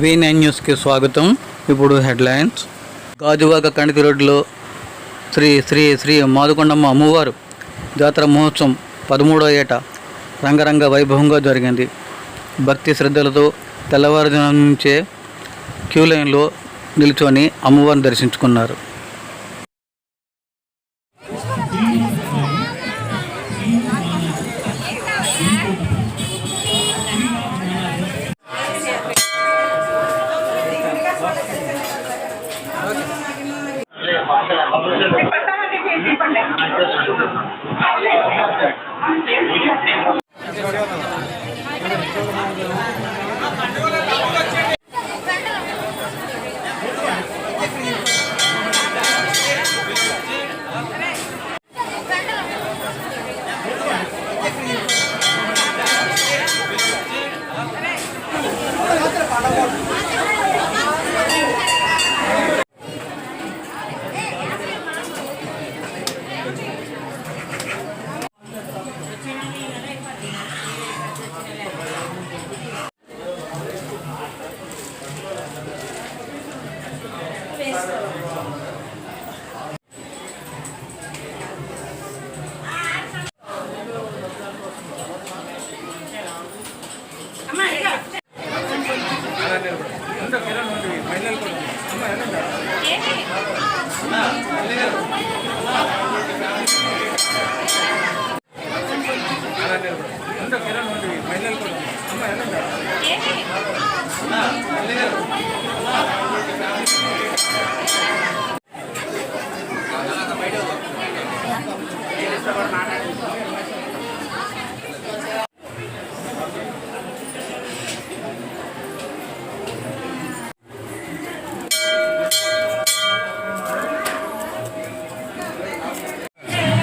V9 న్యూస్కి స్వాగతం. ఇప్పుడు హెడ్లైన్స్. గాజువాక కణితి రోడ్డులో శ్రీ శ్రీ శ్రీ మాదుకొండమ్మ అమ్మవారు జాతర మహోత్సవం 13వ ఏట రంగరంగ వైభవంగా జరిగింది. భక్తి శ్రద్ధలతో తెల్లవారుజాము నుంచే క్యూ లైన్లో నిల్చొని అమ్మవారిని దర్శించుకున్నారు.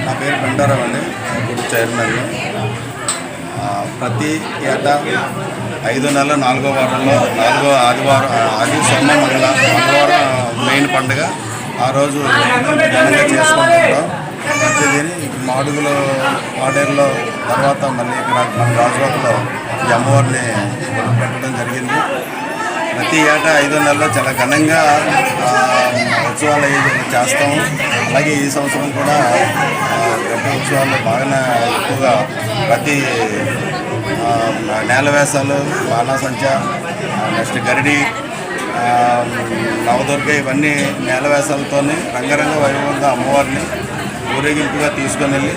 నా పేరు బండారావు అండి, గుడి చైర్మన్. ప్రతి ఏటా 5 నెలల 4వ వారంలో 4వ ఆదివారం సోమ మంగళవారం మెయిన్ పండుగ. ఆ రోజు ఘనంగా చేసుకుంటుంటాం. ప్రతిదీని మాడుగులో పాడేరులో తర్వాత మళ్ళీ ఇక్కడ మన రాజువాకలో ఈ అమ్మవారిని పెట్టడం జరిగింది. ప్రతి ఏటా 5వ నెలలో చాలా ఘనంగా ఉత్సవాలు చేస్తాము. అలాగే ఈ సంవత్సరం కూడా గడ్డ ఉత్సవాలు బాగా ఎక్కువగా ప్రతి నేల వేసాలు, బాణాసంచ, నెక్స్ట్ గరిడి, నవదుర్గ ఇవన్నీ నేల వేసాలతోనే రంగరంగ వైభవంగా అమ్మవారిని ఊరేగింపుగా తీసుకొని వెళ్ళి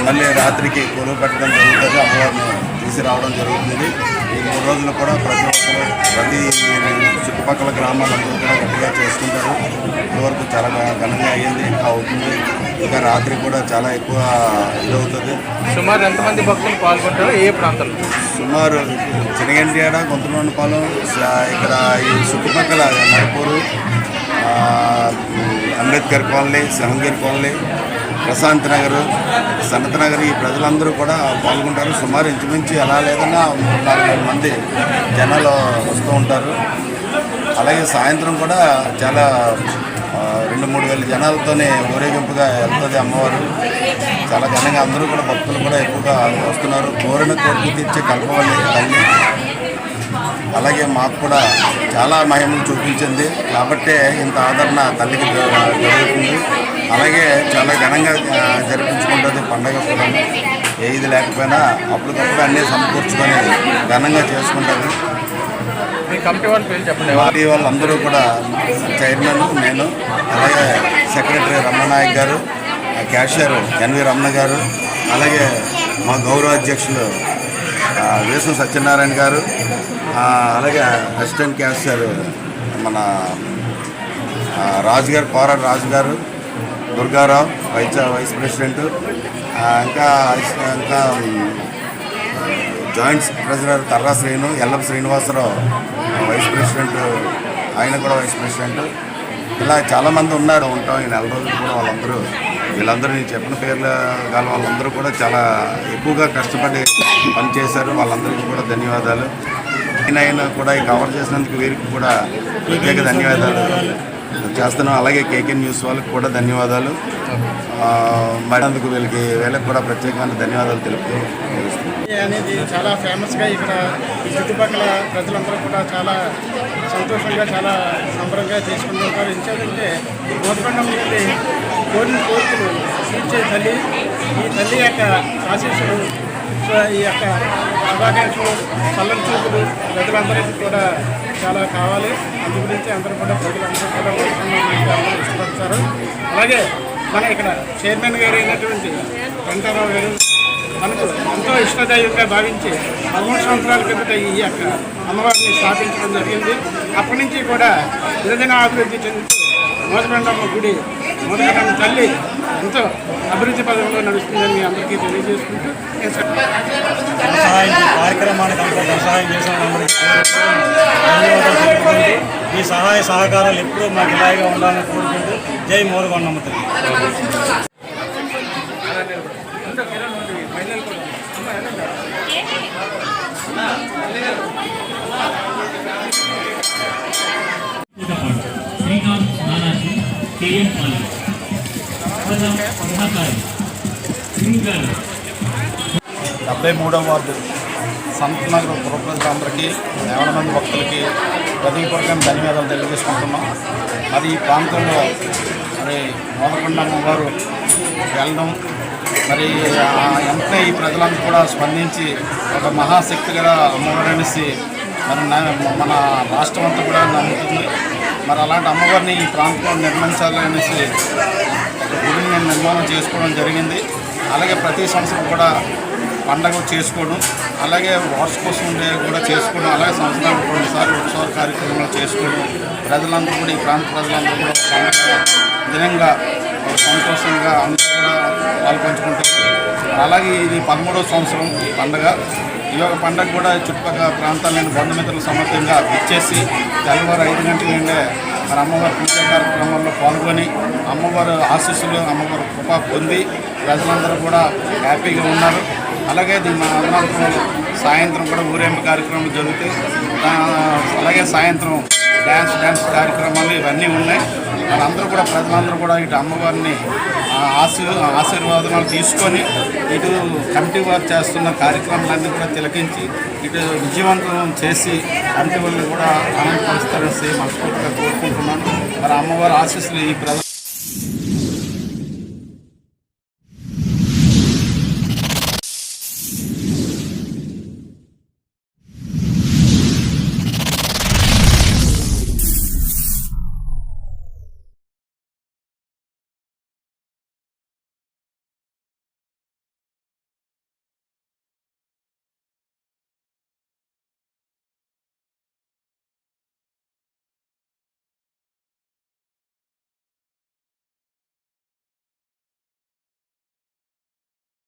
మళ్ళీ రాత్రికి కొలువు పెట్టడం జరుగుతుంది. అమ్మవారిని తీసుకురావడం జరుగుతుంది. ఈ 3 రోజులు కూడా ప్రతి ఒక్కరు ప్రతి చుట్టుపక్కల గ్రామాలందరూ కూడా గట్టిగా చేసుకుంటారు. ఇదివరకు చాలా ఘనంగా అయ్యింది, ఇంకా అవుతుంది. ఇంకా రాత్రి కూడా చాలా ఎక్కువ ఇదవుతుంది. సుమారు ఎంతమంది భక్తులు పాల్గొంటారు? ఏ ప్రాంతంలో? సుమారు చినగంటియాడ, కొంతమందిపాలెం, ఇక్కడ ఈ చుట్టుపక్కల నడుపూరు, అంబేద్కర్ కాలనీ, సింహగిరి కాలనీ, ప్రశాంత్ నగర్, సనత్ నగర్ ఈ ప్రజలందరూ కూడా పాల్గొంటారు. సుమారు ఇంచుమించి ఎలా లేదన్నా 3-4 మంది జనాలు వస్తూ ఉంటారు. అలాగే సాయంత్రం కూడా చాలా 2-3 వేల జనాలతోనే ఊరేగింపుగా వెళ్తుంది అమ్మవారు. చాలా ఘనంగా అందరూ కూడా భక్తులు కూడా ఎక్కువగా వస్తున్నారు. కోరిన కోరిక తీర్చే కల్పవల్లి తల్లి. అలాగే మాకు కూడా చాలా మహిమలు చూపించింది కాబట్టే ఇంత ఆదరణ తల్లికి జరుగుతుంది. అలాగే చాలా ఘనంగా జరిపించుకుంటుంది పండగ కూడా. ఏది లేకపోయినా అప్పటికప్పుడు అన్నీ సమకూర్చుకొని ఘనంగా చేసుకుంటుంది. పార్టీ వాళ్ళందరూ కూడా చైర్మన్, నేను, అలాగే సెక్రటరీ రమణనాయక్ గారు, క్యాషియర్ ఎన్వి రమణ గారు, అలాగే మా గౌరవ అధ్యక్షులు వేసు సత్యనారాయణ గారు, అలాగే అసిస్టెంట్ క్యాషియర్ మన రాజు గారు, కోరాడు రాజు గారు, దుర్గారావు వైస్ ప్రెసిడెంట్, ఇంకా జాయింట్ ట్రెజరర్ తర్రా శ్రీను, ఎల్లం శ్రీనివాసరావు వైస్ ప్రెసిడెంట్, ఆయన కూడా వైస్ ప్రెసిడెంట్. ఇలా చాలామంది ఉన్నారు ఉంటాం ఈ 4 రోజులు కూడా. వీళ్ళందరూ నేను చెప్పిన పేర్లు గల వాళ్ళందరూ కూడా చాలా ఎక్కువగా కష్టపడి పనిచేశారు. వాళ్ళందరికీ కూడా ధన్యవాదాలు. ఆయన కూడా ఈ కవర్ చేసినందుకు వీరికి కూడా ప్రత్యేక ధన్యవాదాలు చేస్తున్నాం. అలాగే కేకే న్యూస్ వాళ్ళకి కూడా ధన్యవాదాలు. మరి అందుకు వీళ్ళకి కూడా ప్రత్యేకమైన ధన్యవాదాలు తెలుపుతున్నాం. అనేది చాలా ఫేమస్గా ఇక్కడ ఈ చుట్టుపక్కల ప్రజలందరూ కూడా చాలా సంతోషంగా చాలా సంబరంగా చేసుకుంటూ ఉంటారు. ఎందుకంటే మోదకొండమ్మ నుండి కోరిన కోరికలు తీర్చే తల్లి, ఈ తల్లి యొక్క ఆశీస్సులు, ఈ యొక్క శుభాకాంక్షలు, చల్లని చూపులు ప్రజలందరికీ కూడా చాలా కావాలి. అందు గురించి అందరూ కూడా ప్రజలందరూ కూడా మోదకొండమ్మ ఇష్టపడతారు. అలాగే మన ఇక్కడ చైర్మన్ గారు అయినటువంటి వెంకటరావు గారు మనకు ఎంతో ఇష్టదైవంగా భావించి 13 సంవత్సరాల కిందట ఈ యొక్క అమ్మవారిని స్థాపించడం జరిగింది. అప్పటి నుంచి కూడా దినదిన అభివృద్ధి చెందుతూ మోదకొండమ్మ గుడి, మోదకొండమ్మ తల్లి ఎంతో అభివృద్ధి పదంలో నడుస్తుందని మీ అందరికీ తెలియజేసుకుంటూ కార్యక్రమానికి అంత సహాయం చేసిన ఈ సహాయ సహకారాలు ఎప్పుడూ మాకు ఇలాగే ఉండాలని కోరుకుంటూ జై మోదకొండమ్మ తల్లి. శ్రీకాంత్ నానాజీ, కేఎం పాలి, సహకారం 73వ వార్డు సంతనగర్ పుర ప్రజలందరికీ, వేల మంది భక్తులకి హృదయపూర్వకంగా ధన్యవాదాలు తెలియజేసుకుంటున్నాం. మరి ఈ ప్రాంతంలో మరి మోదకొండమ్మ గారు వెళ్ళడం, మరి వెంటనే ఈ ప్రజలందరూ కూడా స్పందించి ఒక మహాశక్తి గల అమ్మవారు అనేసి మరి మన రాష్ట్రం అంతా కూడా నమ్ముతుంది. మరి అలాంటి అమ్మవారిని ఈ ప్రాంతంలో నిర్మించాలనేసి గుడిని నిర్మాణం చేసుకోవడం జరిగింది. అలాగే ప్రతి సంవత్సరం కూడా పండగ చేసుకోవడం, అలాగే వార్షికోత్సవం కూడా చేసుకోవడం, అలాగే సంవత్సరాలు 2 సార్లు ఉత్సవ కార్యక్రమాలు చేసుకోవడం, ప్రజలందరూ కూడా ఈ ప్రాంత ప్రజలందరూ కూడా పండుగ దినంగా సంతోషంగా అందరూ కూడా పాల్పంచుకుంటారు. అలాగే ఇది 13వ సంవత్సరం ఈ పండుగ. ఈ యొక్క పండుగ కూడా చుట్టుపక్కల ప్రాంతాలైన బంధుమిత్రుల సమర్థంగా ఇచ్చేసి తెల్లవారు 5 గంటల నుండే మరి అమ్మవారి పూజా కార్యక్రమాల్లో పాల్గొని అమ్మవారి ఆశీస్సులు, అమ్మవారి కృప పొంది ప్రజలందరూ కూడా హ్యాపీగా ఉన్నారు. అలాగే దీని అనంతరం సాయంత్రం కూడా ఊరేంపు కార్యక్రమాలు జరుగుతాయి. అలాగే సాయంత్రం డ్యాన్స్ కార్యక్రమాలు ఇవన్నీ ఉన్నాయి. వాళ్ళందరూ కూడా ప్రజలందరూ కూడా ఇటు అమ్మవారిని ఆశీర్వాదాలు తీసుకొని ఇటు కమిటీ వారు చేస్తున్న కార్యక్రమాలన్నీ కూడా తిలకించి ఇటు విజయవంతం చేసి కమిటీ వాళ్ళు కూడా ఆనందపరుస్తారని మనస్ఫూర్తిగా కోరుకుంటున్నాను. మరి అమ్మవారి ఆశీస్సులు ఈ ప్రజలు